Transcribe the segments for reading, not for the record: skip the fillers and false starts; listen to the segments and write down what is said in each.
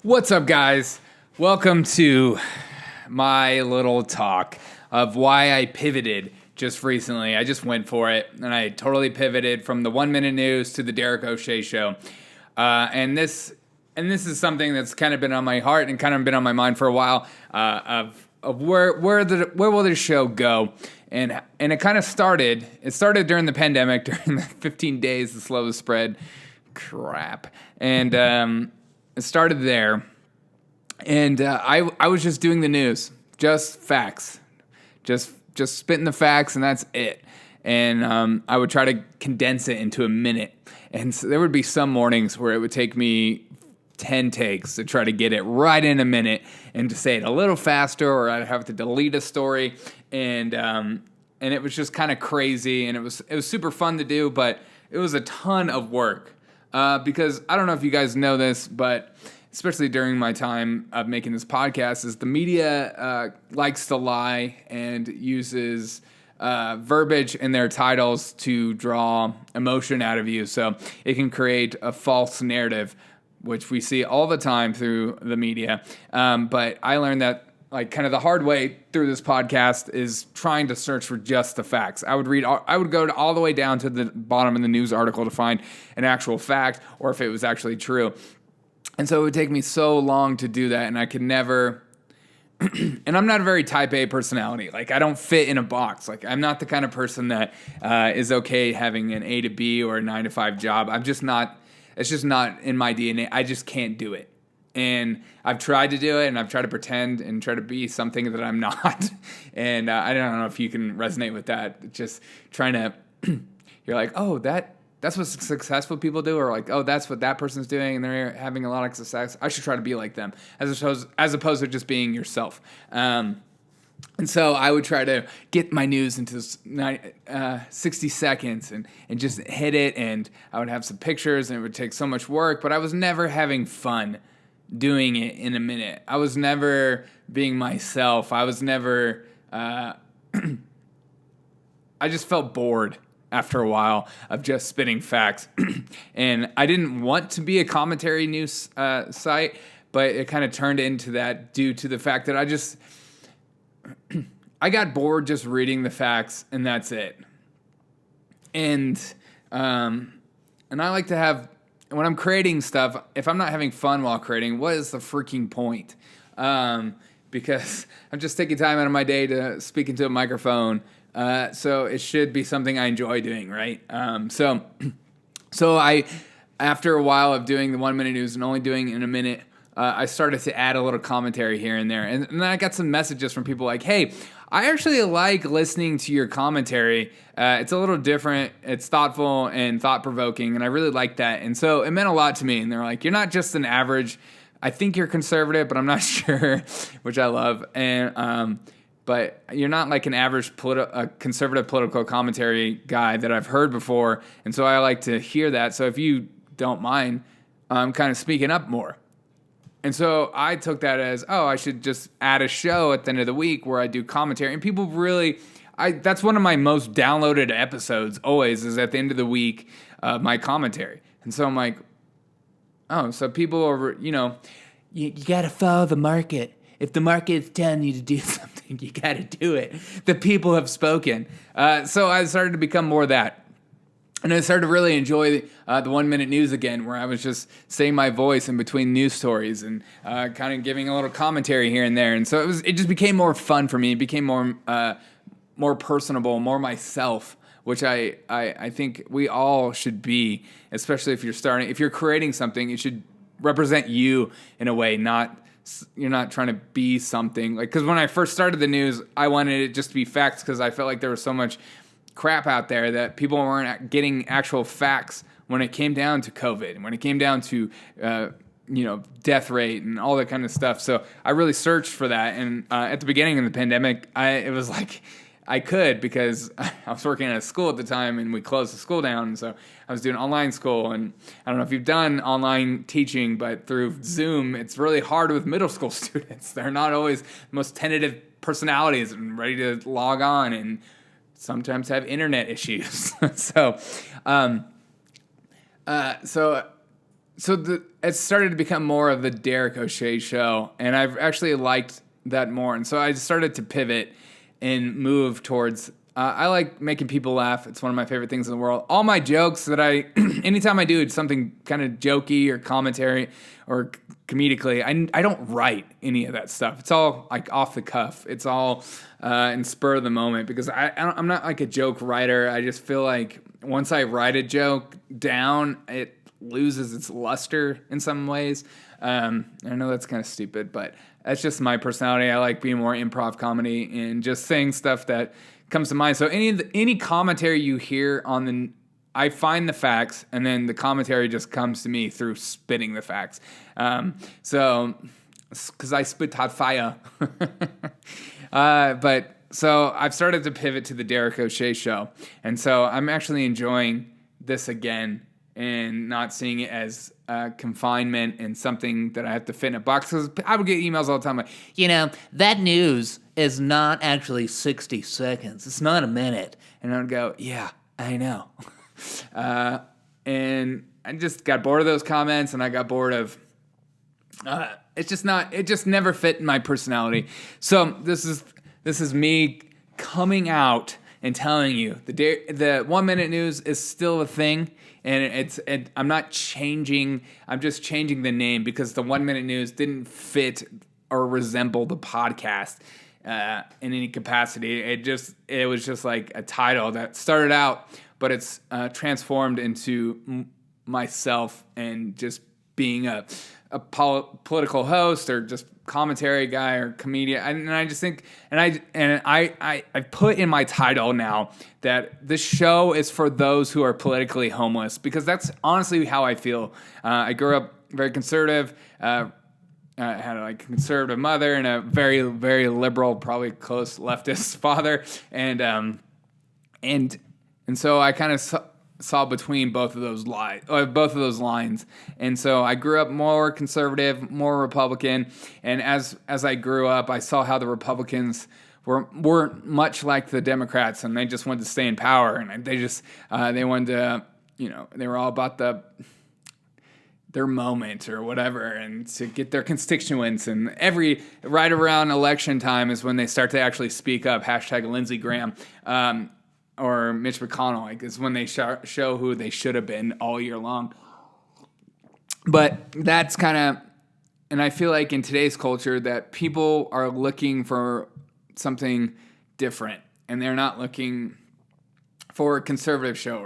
What's up, guys? Welcome to my little talk of why I pivoted just recently. I just went for it, and I totally pivoted from the 1 Minute News to the Derek O'Shea Show. And this is something that's kind of been on my heart and kind of been on my mind for a while of where will this show go? And it kind of started. It started during the pandemic, during the 15 days, the slowest spread crap, and it started there, and I was just doing the news, just facts, just spitting the facts, and that's it. And I would try to condense it into a minute. And so there would be some mornings where it would take me 10 takes to try to get it right in a minute and to say it a little faster, or I'd have to delete a story. And it was just kind of crazy, and it was super fun to do, but it was a ton of work. Because I don't know if you guys know this, but especially during my time of making this podcast, is the media likes to lie and uses verbiage in their titles to draw emotion out of you. So it can create a false narrative, which we see all the time through the media. But I learned that kind of the hard way through this podcast is trying to search for just the facts. I would go all the way down to the bottom of the news article to find an actual fact or if it was actually true. And so it would take me so long to do that, and I could never, and I'm not a very type A personality. I don't fit in a box. I'm not the kind of person that is okay having an A to B or a 9 to 5 job. It's just not in my DNA. I just can't do it. And I've tried to do it, and I've tried to pretend and try to be something that I'm not. And I don't know if you can resonate with that. Just trying to, you're like, oh, that's what successful people do, or oh, that's what that person's doing, and they're having a lot of success. I should try to be like them, as opposed to just being yourself. And so I would try to get my news into 60 seconds and just hit it, and I would have some pictures, and it would take so much work, but I was never having fun doing it in a minute. I was never being myself. I was never, I just felt bored after a while of just spitting facts. And I didn't want to be a commentary news site, but it kind of turned into that due to the fact that I got bored just reading the facts, and that's it. And I like to have, when I'm creating stuff, if I'm not having fun while creating, what is the freaking point? Because I'm just taking time out of my day to speak into a microphone. So it should be something I enjoy doing, right? So I, after a while of doing the 1 Minute News and only doing it in a minute, I started to add a little commentary here and there. And then I got some messages from people like, hey, I actually like listening to your commentary. It's a little different. It's thoughtful and thought-provoking, and I really like that. And so it meant a lot to me. And they're like, you're not just an average, I think you're conservative, but I'm not sure, which I love. And but you're not like an average conservative political commentary guy that I've heard before. And so I like to hear that. So if you don't mind, I'm kind of speaking up more. And so I took that as, oh, I should just add a show at the end of the week where I do commentary. And people really, that's one of my most downloaded episodes always, is at the end of the week, my commentary. And so I'm like, oh, so people are, you got to follow the market. If the market is telling you to do something, you got to do it. The people have spoken. So I started to become more that. And I started to really enjoy the 1 Minute News again, where I was just saying my voice in between news stories and kind of giving a little commentary here and there. And so it just became more fun for me. It became more personable, more myself, which I think we all should be, especially if you're creating something, it should represent you in a way, you're not trying to be something. Because when I first started the news, I wanted it just to be facts, because I felt like there was so much crap out there that people weren't getting actual facts when it came down to COVID and when it came down to death rate and all that kind of stuff. So I really searched for that. And at the beginning of the pandemic, it was like I could, because I was working at a school at the time and we closed the school down. And so I was doing online school. And I don't know if you've done online teaching, but through Zoom, it's really hard with middle school students. They're not always the most tentative personalities and ready to log on, and sometimes have internet issues. So it started to become more of the Derek O'Shea show, and I've actually liked that more. And so I started to pivot and move towards. I like making people laugh. It's one of my favorite things in the world. All my jokes that anytime I do something kind of jokey or commentary or comedically, I don't write any of that stuff. It's all like off the cuff. It's all in spur of the moment because I'm not like a joke writer. I just feel like once I write a joke down, it loses its luster in some ways. I know that's kind of stupid, but that's just my personality. I like being more improv comedy and just saying stuff that comes to mind. So any commentary you hear I find the facts, and then the commentary just comes to me through spitting the facts. So, because I spit hot fire. So I've started to pivot to the Derek O'Shea show, and so I'm actually enjoying this again and not seeing it as confinement and something that I have to fit in a box. Because I would get emails all the time like, that news is not actually 60 seconds. It's not a minute. And I would go, yeah, I know. And I just got bored of those comments, and I got bored of it just never fit in my personality. So this is me coming out and telling you the 1 minute news is still a thing. And I'm not changing. I'm just changing the name because the 1 minute news didn't fit or resemble the podcast in any capacity. It was just like a title that started out, but it's transformed into myself and just being a political host or just commentary guy or comedian. And I just think, I put in my title now that this show is for those who are politically homeless, because that's honestly how I feel. I grew up very conservative, I had a conservative mother and a very, very liberal, probably close leftist father. And so I kind of saw between both of those lines. And so I grew up more conservative, more Republican. And as I grew up, I saw how the Republicans were much like the Democrats, and they just wanted to stay in power. And they wanted to, they were all about their moment or whatever, and to get their constituents. And right around election time is when they start to actually speak up. # Lindsey Graham. Or Mitch McConnell, is when they show who they should have been all year long. But that's kind of, and I feel like in today's culture that people are looking for something different, and they're not looking for a conservative show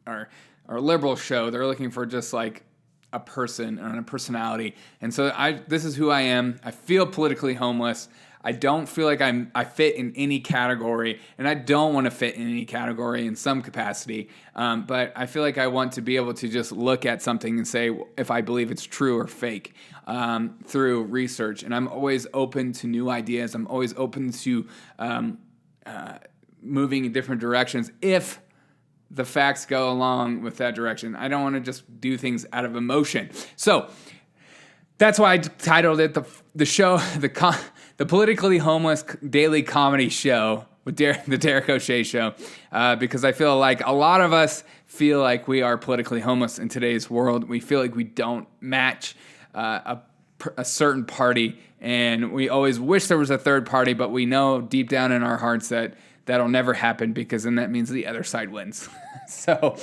or a liberal show. They're looking for just like a person and a personality. And so this is who I am. I feel politically homeless. I don't feel like I fit in any category, and I don't want to fit in any category in some capacity. But I feel like I want to be able to just look at something and say if I believe it's true or fake through research. And I'm always open to new ideas. I'm always open to moving in different directions if the facts go along with that direction. I don't want to just do things out of emotion. So that's why I titled it the show, the politically homeless daily comedy show with the Derek O'Shea show, because I feel like a lot of us feel like we are politically homeless in today's world. We feel like we don't match a certain party, and we always wish there was a third party, but we know deep down in our hearts that that'll never happen, because then that means the other side wins. So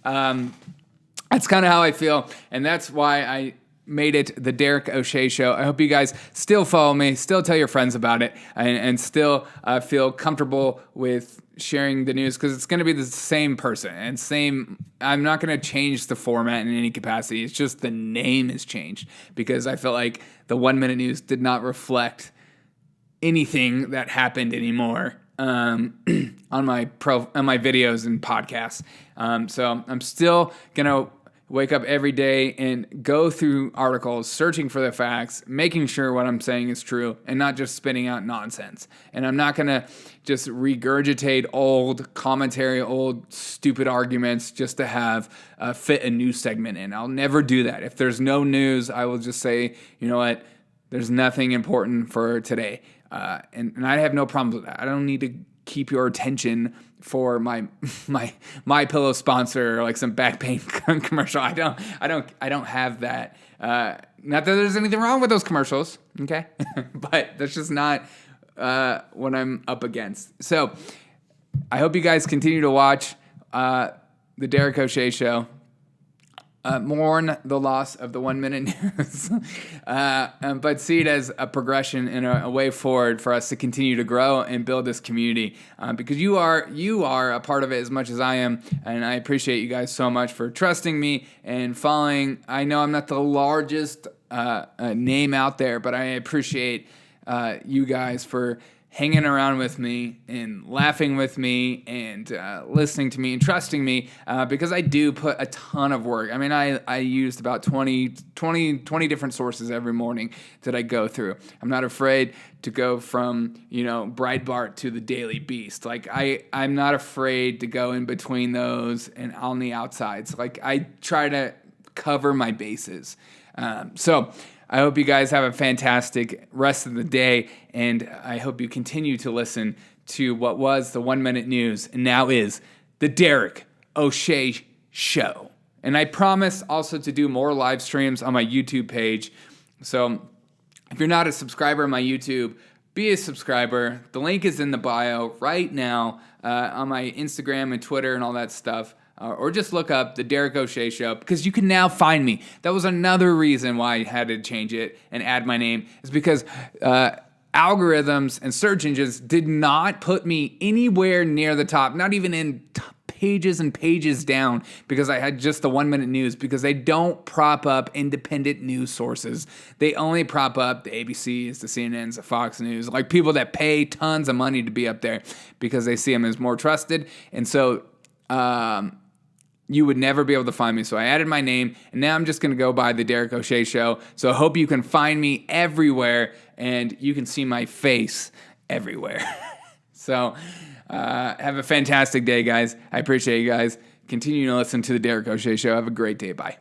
that's kind of how I feel, and that's why I made it the Derek O'Shea show. I hope you guys still follow me, still tell your friends about it, and still feel comfortable with sharing the news, because it's going to be the same person and same. I'm not going to change the format in any capacity. It's just the name has changed, because I felt like the 1 minute news did not reflect anything that happened anymore on my videos and podcasts. So I'm still gonna wake up every day and go through articles, searching for the facts, making sure what I'm saying is true, and not just spitting out nonsense. And I'm not going to just regurgitate old commentary, old stupid arguments just to have fit a news segment in. I'll never do that. If there's no news, I will just say, you know what, there's nothing important for today. And I have no problems with that. I don't need to keep your attention for my pillow sponsor or like some back pain commercial. I don't have that. Not that there's anything wrong with those commercials, okay? But that's just not what I'm up against. So I hope you guys continue to watch the Derek O'Shea Show. Mourn the loss of the 1 minute news, but see it as a progression and a way forward for us to continue to grow and build this community. Because you are a part of it as much as I am, and I appreciate you guys so much for trusting me and following. I know I'm not the largest name out there, but I appreciate you guys for hanging around with me and laughing with me and listening to me and trusting me because I do put a ton of work. I mean, I used about 20 different sources every morning that I go through. I'm not afraid to go from, Breitbart to the Daily Beast. Like, I'm not afraid to go in between those and on the outsides. Like, I try to cover my bases. So I hope you guys have a fantastic rest of the day, and I hope you continue to listen to what was the 1 minute news and now is the Derek O'Shea Show. And I promise also to do more live streams on my YouTube page. So if you're not a subscriber on my YouTube, be a subscriber. The link is in the bio right now on my Instagram and Twitter and all that stuff. Or just look up the Derek O'Shea Show, because you can now find me. That was another reason why I had to change it and add my name, is because algorithms and search engines did not put me anywhere near the top, not even in pages and pages down, because I had just the 1 minute news, because they don't prop up independent news sources. They only prop up the ABCs, the CNNs, the Fox News, like people that pay tons of money to be up there because they see them as more trusted. And so you would never be able to find me. So I added my name, and now I'm just going to go by the Derek O'Shea Show. So I hope you can find me everywhere, and you can see my face everywhere. So have a fantastic day, guys. I appreciate you guys. Continue to listen to the Derek O'Shea Show. Have a great day. Bye.